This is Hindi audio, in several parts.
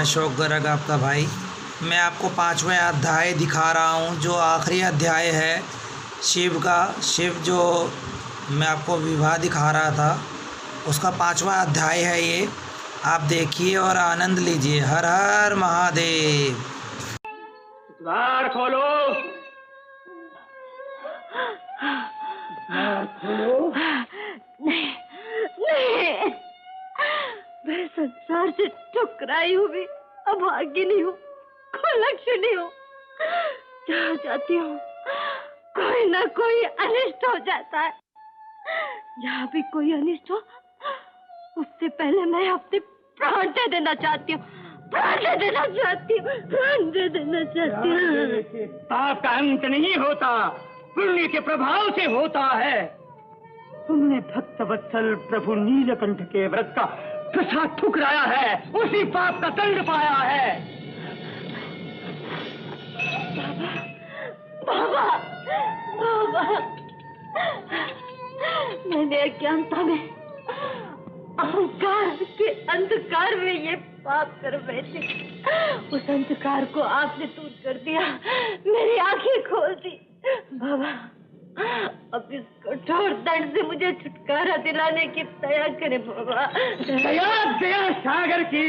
अशोक गर्ग आपका भाई। मैं आपको 5वें अध्याय दिखा रहा हूँ, जो आखिरी अध्याय है शिव का। शिव जो मैं आपको विवाह दिखा रहा था, उसका 5वां अध्याय है ये। आप देखिए और आनंद लीजिए। हर हर महादेव। द्वार खोलो, द्वार खोलो। नहीं नहीं, मैं संसार से ठुकराई हुई अभागिनी हूँ, कुलक्षणी हूँ। जहाँ जाती हूँ कोई ना कोई अनिष्ट हो जाता है। जहाँ भी कोई अनिष्ट हो, उससे पहले मैं अपने प्राण दे देना चाहती हूँ, प्राण दे देना चाहती हूँ, प्राण दे देना चाहती हूँ। पाप का अंत नहीं होता, पुण्य के प्रभाव से होता है। तुमने भक्त वत्सल प्रभु नीलकंठ के व्रत का प्रसाद ठुकराया है, उसी पाप का दंड पाया है। बाबा, बाबा, मैंने अज्ञानता में, अहंकार के अंधकार में ये पाप कर बैठी। उस अंधकार को आपने दूर कर दिया, मेरी आंखें खोल दी। बाबा, अब इस कठोर दंड से मुझे छुटकारा दिलाने की दया करें बाबा। दया दया सागर की,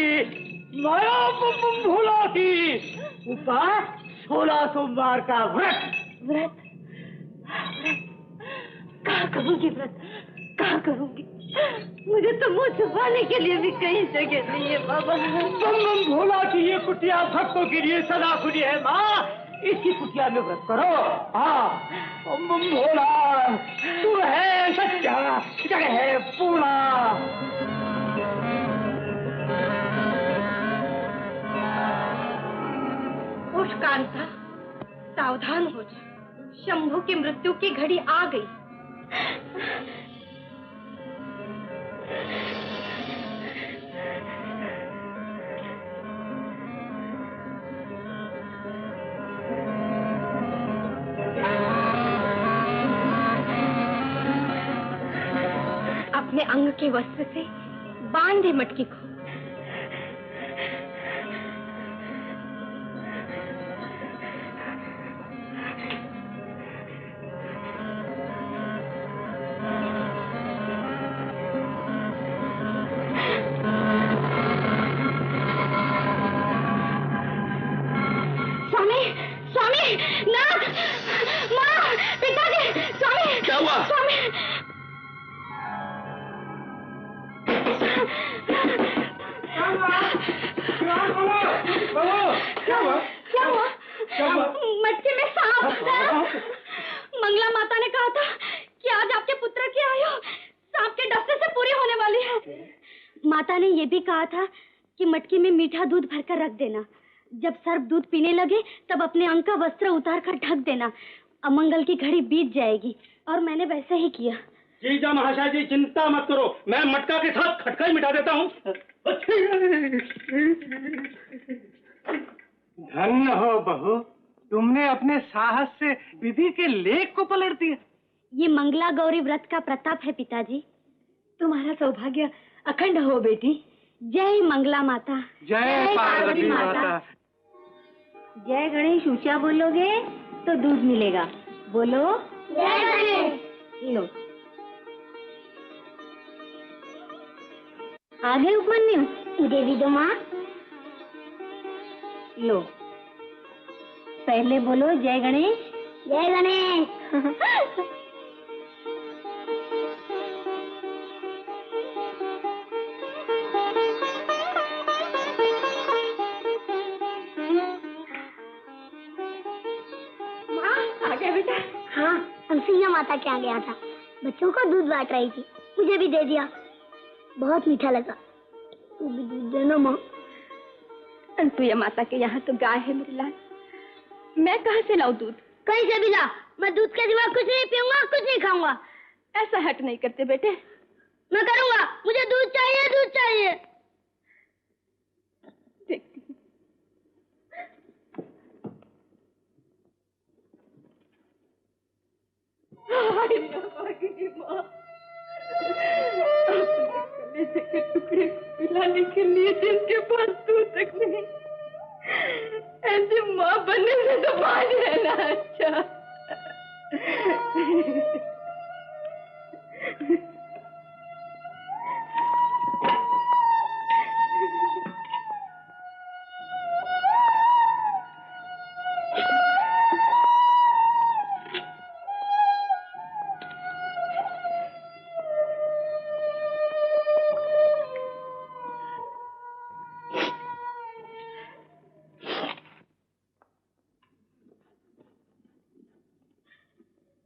माया भूला की। उपवास 16 सोमवार का व्रत। व्रत, कहाँ करूंगी व्रत, कहाँ करूंगी? मुझे तो मुंह छुपाने के लिए भी कहीं जगह नहीं है बाबा। बम भोला की ये कुटिया भक्तों के लिए सदा खुली है माँ, इसकी कुटिया में व्रत करो। हाँ, बम भोला तू है सच्चा, जग है पूरा। उठ कांता, सावधान हो जा, शंभू की मृत्यु की घड़ी आ गई। अपने अंग के वस्त्र से बांधे मटकी को। स्वामी, स्वामी, नाथ, माँ, पिताजी, स्वामी। क्या हुआ? स्वामी, क्या हुआ? मटके में सांप। मंगला माता ने कहा था कि आज आपके पुत्र की आयु सांप के डसने से पूरी होने वाली है। माता ने यह भी कहा था कि मटकी में मीठा दूध भरकर रख देना। जब सर्प दूध पीने लगे तब अपने अंग का वस्त्र उतार कर ढक देना। अमंगल की घड़ी बीत जाएगी। और मैंने वैसे ही किया। जीजा महाशय जी, चिंता मत करो, मैं मटका के साथ खटका ही मिटा देता हूँ। धन्य हो बहू, तुमने अपने साहस से विधि के लेख को पलट दिया। ये मंगला गौरी व्रत का प्रताप है पिताजी। तुम्हारा सौभाग्य अखंड हो बेटी। जय मंगला माता। जय पार्वती माता। जय गणेश ऊंचा बोलोगे तो दूध मिलेगा। बोलो जय गणेश। लो, आगे उपमन्यु, देवी दो माँ। लो, पहले बोलो जय गणेश। जय गणेश। माँ, आ गया बेटा? हाँ, तुलसी माता के यहाँ गया था, बच्चों को दूध बांट रही थी, मुझे भी दे दिया, बहुत मीठा लगा। तू भी दूध देना माँ। अनसुईया माता के यहाँ तो गाय है मेरे लाल, मैं कहाँ से लाऊं दूध? कहीं से भी ला, मैं दूध के सिवा कुछ नहीं पीऊंगा, कुछ नहीं खाऊंगा। ऐसा हट नहीं करते बेटे। मैं करूंगा, मुझे दूध चाहिए, दूध चाहिए। देखती हूँ। कलेजे के टुकड़े पिलाने के लिए जिनके पास दूध तक नहीं,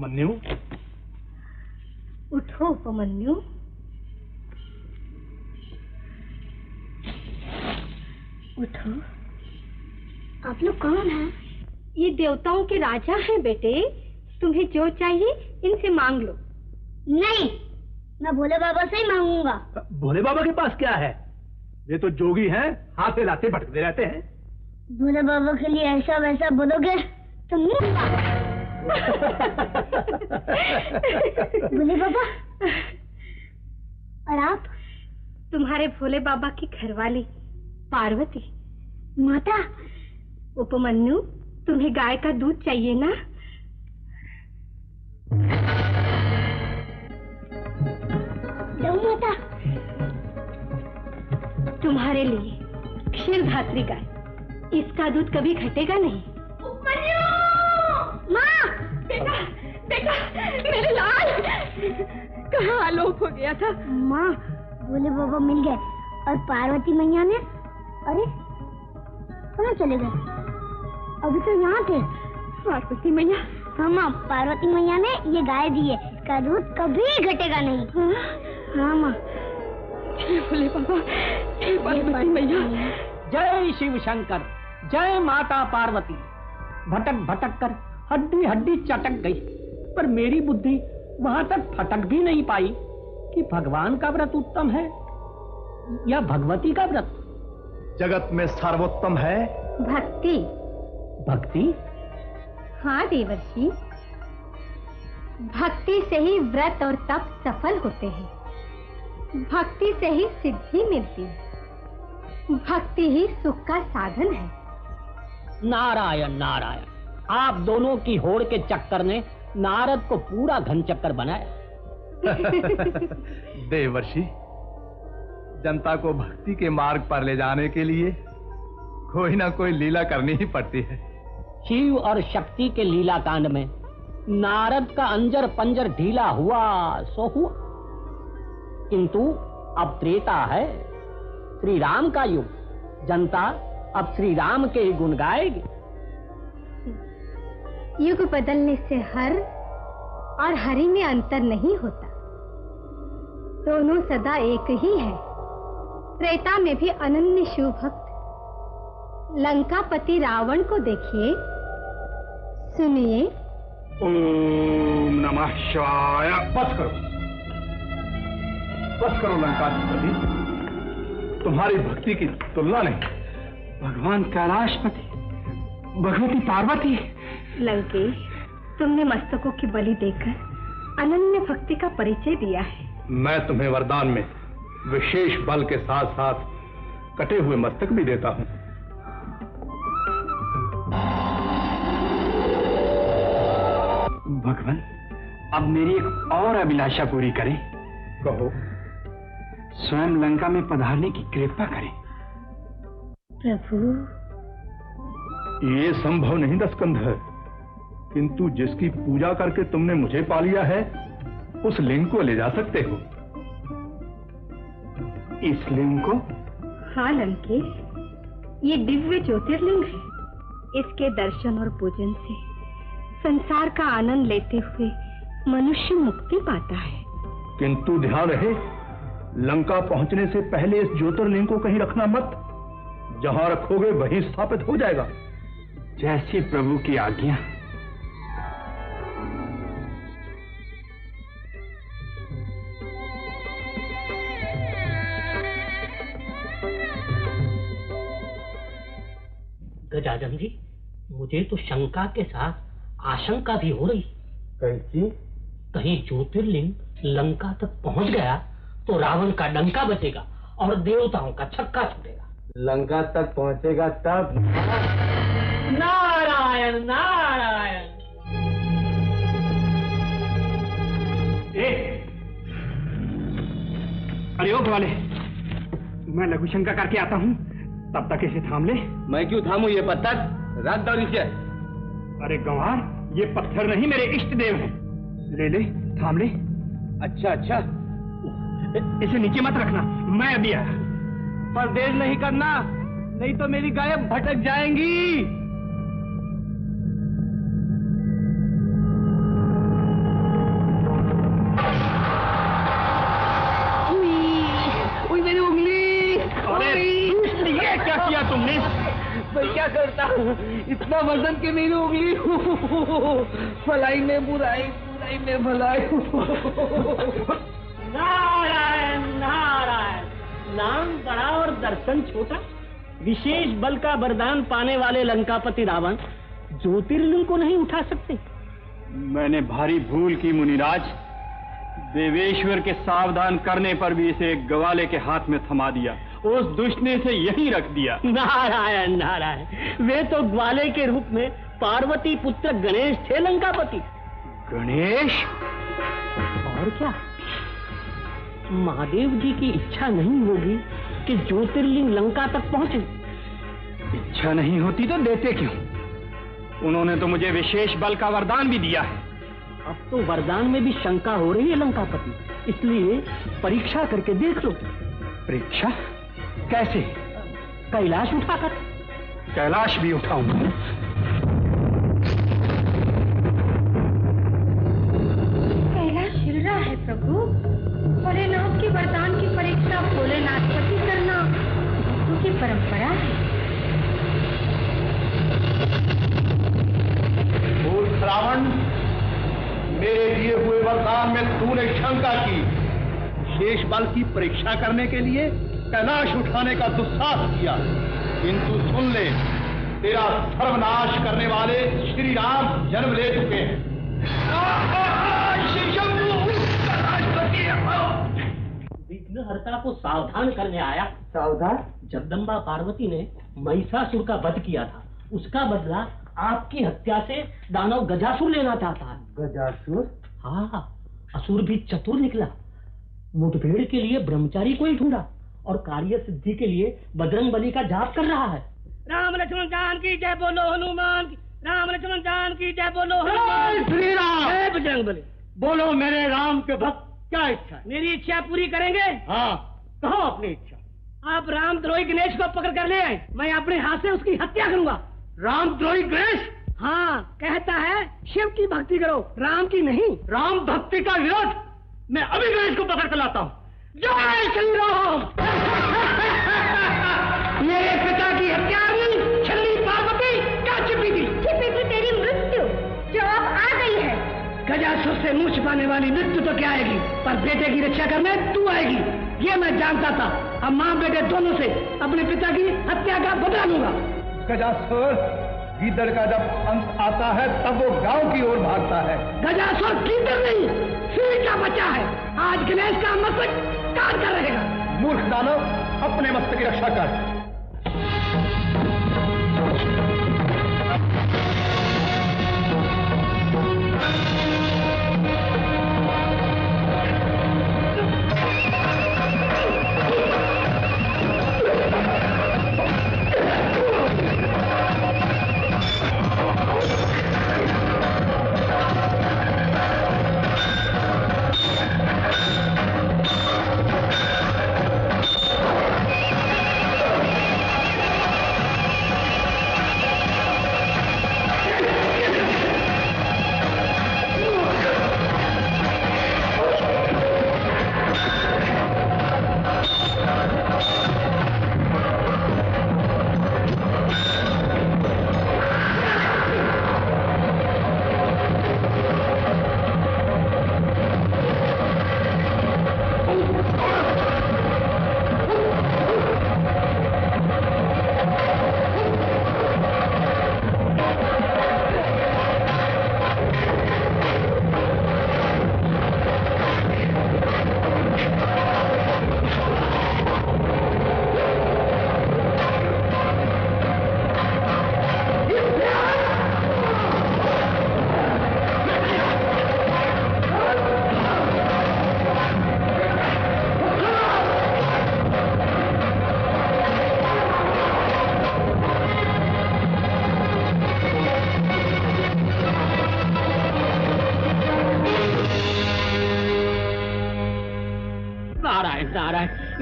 उपमन्यु, उठो उपमन्यु। उठो। आप लोग कौन हैं? ये देवताओं के राजा हैं बेटे। तुम्हें जो चाहिए इनसे मांग लो। नहीं, मैं भोले बाबा से ही मांगूंगा। भोले बाबा के पास क्या है? ये तो जोगी हैं, हाथ हिलाते भटकते रहते हैं। भोले बाबा के लिए ऐसा वैसा बोलोगे तो मुंह भोले बाबा। और आप? तुम्हारे भोले बाबा की घरवाली पार्वती। माता। उपमन्यु, तुम्हें गाय का दूध चाहिए ना? दो माता। तुम्हारे लिए क्षीरधात्री गाय, इसका दूध कभी घटेगा नहीं। उपमन्यु! माँ! बेटा, बेटा, मेरे लाल कहाँ आलोप हो गया था? माँ, भोले बाबा मिल गए और पार्वती मैया ने, अरे कहाँ चले गए? अभी तो यहाँ थे। पार्वती मैया? हाँ माँ, पार्वती मैया ने ये गाय दी है, इसका दूध कभी घटेगा नहीं। हाँ माँ। जय भोले बाबा, जय पार्वती मैया। जय शिव शंकर, जय माता पार्वती। भटक भटक कर हड्डी हड्डी चटक गई, पर मेरी बुद्धि वहां तक फटक भी नहीं पाई कि भगवान का व्रत उत्तम है या भगवती का व्रत। जगत में सर्वोत्तम है भक्ति। भक्ति? हाँ देवर्षि, भक्ति से ही व्रत और तप सफल होते हैं। भक्ति से ही सिद्धि मिलती है। भक्ति ही सुख का साधन है। नारायण नारायण, आप दोनों की होड़ के चक्कर ने नारद को पूरा घन चक्कर बनाया। देवर्षि, जनता को भक्ति के मार्ग पर ले जाने के लिए कोई ना कोई लीला करनी ही पड़ती है। शिव और शक्ति के लीला कांड में नारद का अंजर पंजर ढीला हुआ सो हुआ, किंतु अब त्रेता है, श्री राम का युग। जनता अब श्री राम के ही गुण गाएगी। युग बदलने से हर और हरि में अंतर नहीं होता, दोनों सदा एक ही है। त्रेता में भी अनन्य शिव भक्त लंकापति रावण को देखिए, सुनिए। ओम नमः शिवाय। बस करो लंकाधिपति, तुम्हारी भक्ति की तुलना नहीं। भगवान कैलाशपति, भगवती पार्वती। लंकेश, तुमने मस्तकों की बलि देकर अनन्य भक्ति का परिचय दिया है। मैं तुम्हें वरदान में विशेष बल के साथ साथ कटे हुए मस्तक भी देता हूं। भगवान, अब मेरी एक और अभिलाषा पूरी करें। कहो। स्वयं लंका में पधारने की कृपा करें। प्रभु, ये संभव नहीं दशकंधर, किंतु जिसकी पूजा करके तुमने मुझे पा लिया है, उस लिंग को ले जा सकते हो। इस लिंग को? हाँ लंकेश, ये दिव्य ज्योतिर्लिंग है। इसके दर्शन और पूजन से संसार का आनंद लेते हुए मनुष्य मुक्ति पाता है। किंतु ध्यान रहे, लंका पहुंचने से पहले इस ज्योतिर्लिंग को कहीं रखना मत। जहां रखोगे वहीं स्थापित हो जाएगा। जैसी प्रभु की आज्ञा। गजानन जी, मुझे तो शंका के साथ आशंका भी हो रही। कैसी? कहीं ज्योतिर्लिंग लंका तक पहुंच गया तो रावण का डंका बचेगा और देवताओं का छक्का छूटेगा। लंका तक पहुंचेगा तब। नारायण नारायण। अरे ओ वाले, मैं लघु शंका करके आता हूँ, तब तक इसे थाम ले। मैं क्यों थामू ये पत्थर? रात दौड़ी से। अरे गंवार, ये पत्थर नहीं, मेरे इष्ट देव हैं। ले ले, थाम ले। अच्छा अच्छा, इसे नीचे मत रखना, मैं अभी आया। पर देर नहीं करना, नहीं तो मेरी गाय भटक जाएंगी। क्या करता, इतना वजन के मेरी उंगली, भलाई में बुराई, बुराई में भलाई। नारायण नारायण, नाम बड़ा और दर्शन छोटा। विशेष बल का वरदान पाने वाले लंकापति रावण ज्योतिर्लिंग को नहीं उठा सकते। मैंने भारी भूल की मुनिराज, देवेश्वर के सावधान करने पर भी इसे ग्वाले के हाथ में थमा दिया, उस दुष्ट ने इसे यहीं रख दिया। नारायण नारायण, वे तो ग्वाले के रूप में पार्वती पुत्र गणेश थे लंकापति। गणेश? और क्या, महादेव जी की इच्छा नहीं होगी कि ज्योतिर्लिंग लंका तक पहुंचे? इच्छा नहीं होती तो देते क्यों? उन्होंने तो मुझे विशेष बल का वरदान भी दिया है। अब तो वरदान में भी शंका हो रही है लंकापति, इसलिए परीक्षा करके देख लो। परीक्षा? कैसे? कैलाश उठाकर। कैलाश भी उठाऊंगा। कैलाश हिल रहा है प्रभु। भोलेनाथ के वरदान की परीक्षा भोलेनाथपति करना भक्तों की परंपरा है। मूर्ख रावण, मेरे दिए हुए वरदान में तूने शंका की, शेष बल की परीक्षा करने के लिए कैलाश उठाने का दुस्साहस किया। किंतु सुन ले, तेरा सर्वनाश करने वाले श्री राम जन्म ले चुके हैं। विघ्नहर्ता को सावधान करने आया। सावधान? जगदम्बा पार्वती ने महिषासुर का वध किया था, उसका बदला आपकी हत्या से दानव गजासुर लेना चाहता है। गजासुर? हाँ, असुर भी चतुर निकला। मुठभेड़ के लिए ब्रह्मचारी को ही ढूंढा और कार्य सिद्धि के लिए बजरंग बली का जाप कर रहा है। राम लक्ष्मण जानकी जय बोलो हनुमान की, राम लक्ष्मण जानकी जय बोलो हनुमान। श्री राम। जय बजरंग बली। बोलो मेरे राम के भक्त, क्या इच्छा है? मेरी इच्छा पूरी करेंगे? हाँ, कहो अपनी इच्छा। आप रामद्रोही गणेश को पकड़ कर ले आए, मैं अपने हाथ से उसकी हत्या करूंगा। रामद्रोही गणेश? हाँ, कहता है शिव की भक्ति करो, राम की नहीं। राम भक्ति का विरोध? मैं अभी गणेश को पकड़ कर लाता हूँ। जय श्री राम। मेरे पिता की हत्या छली पार्वती क्या छिपी थी? छिपी थी तेरी मृत्यु, जो अब आ गई है। गजासुर से मुंह छिपाने वाली मृत्यु तो क्या आएगी, पर बेटे की रक्षा करने तू आएगी, ये मैं जानता था। अब माँ बेटे दोनों से अपने पिता की हत्या का बदला लूंगा। गजासुर, गीदड़ का जब अंत आता है तब वो गांव की ओर भागता है। गजासुर गीदड़ नहीं, सिंह का बच्चा है। आज गणेश का मस्तक काट कर रहेगा। मूर्ख दानव, अपने मस्तक की रक्षा कर।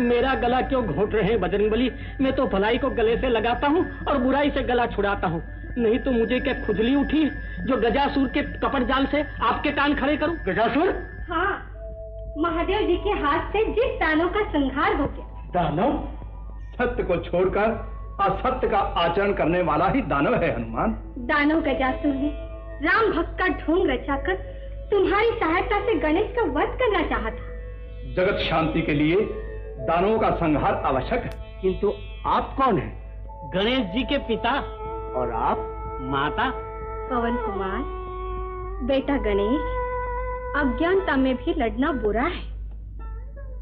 मेरा गला क्यों घोट रहे हैं बजरंगबली? मैं तो भलाई को गले से लगाता हूँ और बुराई से गला छुड़ाता हूँ, नहीं तो मुझे क्या खुजली उठी जो गजासुर के कपट जाल से आपके कान खड़े करूं? गजासुर? हाँ, महादेव जी के हाथ से जिस दानव का संहार हो गया। दानव? सत्य को छोड़कर असत्य का आचरण करने वाला ही दानव है हनुमान। दानव गजासुर ने राम भक्त का ढोंग रचाकर तुम्हारी सहायता से गणेश का वध करना चाहा था। जगत शांति के लिए दानवों का संहार आवश्यक है। किंतु आप कौन हैं? गणेश जी के पिता और आप माता। पवन कुमार, बेटा गणेश, अज्ञानता में भी लड़ना बुरा है।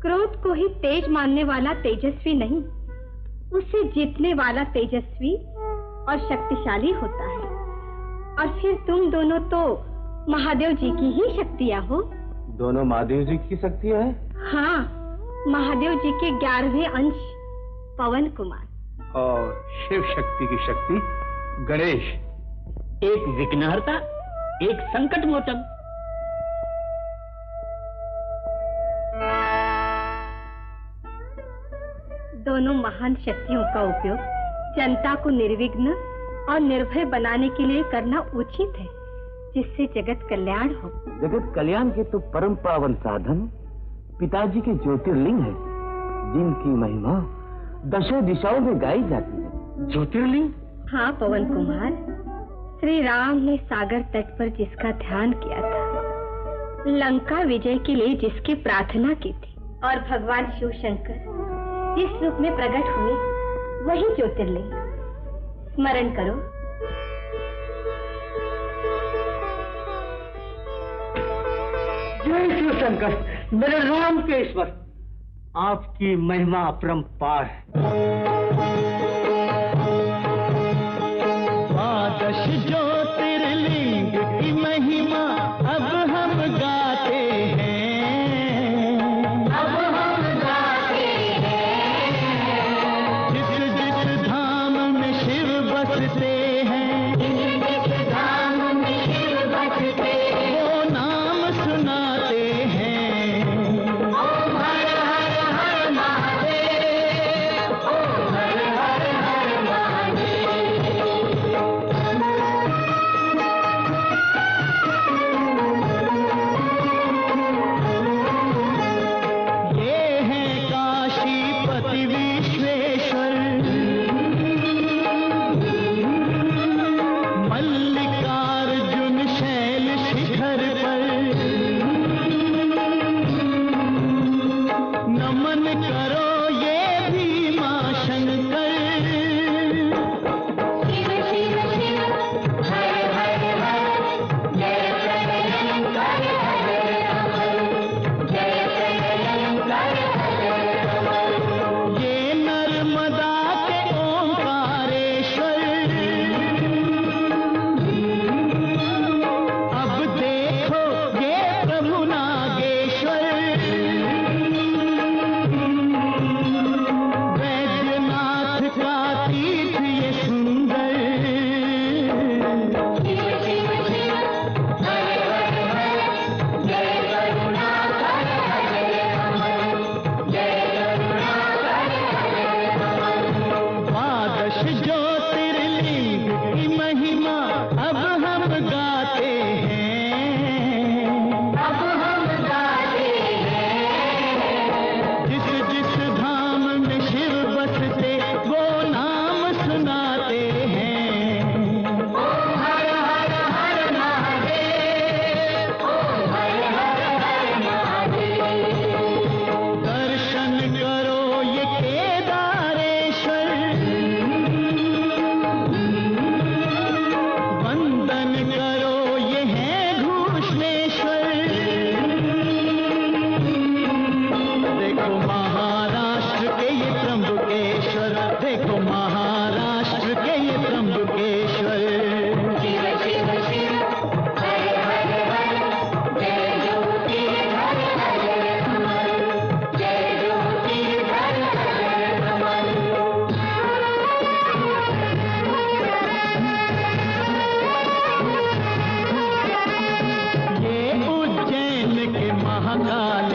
क्रोध को ही तेज मानने वाला तेजस्वी नहीं, उसे जीतने वाला तेजस्वी और शक्तिशाली होता है। और फिर तुम दोनों तो महादेव जी की ही शक्तियां हो। दोनों महादेव जी की शक्तियां हैं? हाँ, महादेव जी के 11वें अंश पवन कुमार। और शिव शक्ति की शक्ति गणेश। एक विघ्नहर्ता, एक संकट मोचन। दोनों महान शक्तियों का उपयोग जनता को निर्विघ्न और निर्भय बनाने के लिए करना उचित है, जिससे जगत कल्याण हो। जगत कल्याण के तो परम पावन साधन पिताजी के ज्योतिर्लिंग है, जिनकी महिमा दशों दिशाओं में गाई जाती है। ज्योतिर्लिंग? हाँ पवन कुमार, श्री राम ने सागर तट पर जिसका ध्यान किया था, लंका विजय के लिए जिसकी प्रार्थना की थी, और भगवान शिव शंकर जिस रूप में प्रकट हुए, वही ज्योतिर्लिंग। स्मरण करो। जय शिव शंकर, मेरे राम के ईश्वर, आपकी महिमा अपरंपार है। द्वादश ज्योतिर्लिंग की महिमा अब हम गाते हैं, अब हम गाते हैं। जिस जिस धाम में शिव बसते हैं, जिस धाम में शिव बसते हैं, वो नाम सुनाते हैं। ओम हर हर हर महादेव, ओम हर हर हर महादेव। ये है काशीपति विश्वेश्वर, मल्लिकार्जुन शैल शिखर पर नमन करो ये भीमा शंकर। शिव शिव शिव हर हर हर, जय प्रलयंकर हर अमर, जय प्रलयंकर हर अमर। ये नर्मदा के ओंकारेश्वर, अब देखो ये प्रभु नागेश्वर। वैद्यनाथ का तीर्थ ये सुंदर। शिव शिव शिव हर हर हर, जय करुणाकर हर अमर, जय करुणाकर हर अमर। द्वादश ज्योतिर्लिंग की महिमा अब हम गाते हैं, अब हम गाते हैं। जिस जिस धाम में शिव बसते, वो नाम सुनाते हैं। ओम हर हर हर महादेव, ओम हर हर हर महादेव। दर्शन करो ये केदारेश्वर, वंदन करो ये है घूष्णेश्वर। देखो महाराष्ट्र के ये त्र्यंबकेश्वर, देखो महाराष्ट्र के ये त्र्यंबकेश्वर। शिव शिव शिव हर हर हर, जय ज्योतिर्धर हर अमर, जय ज्योतिर्धर हर अमर। ये उज्जैन के महाकाल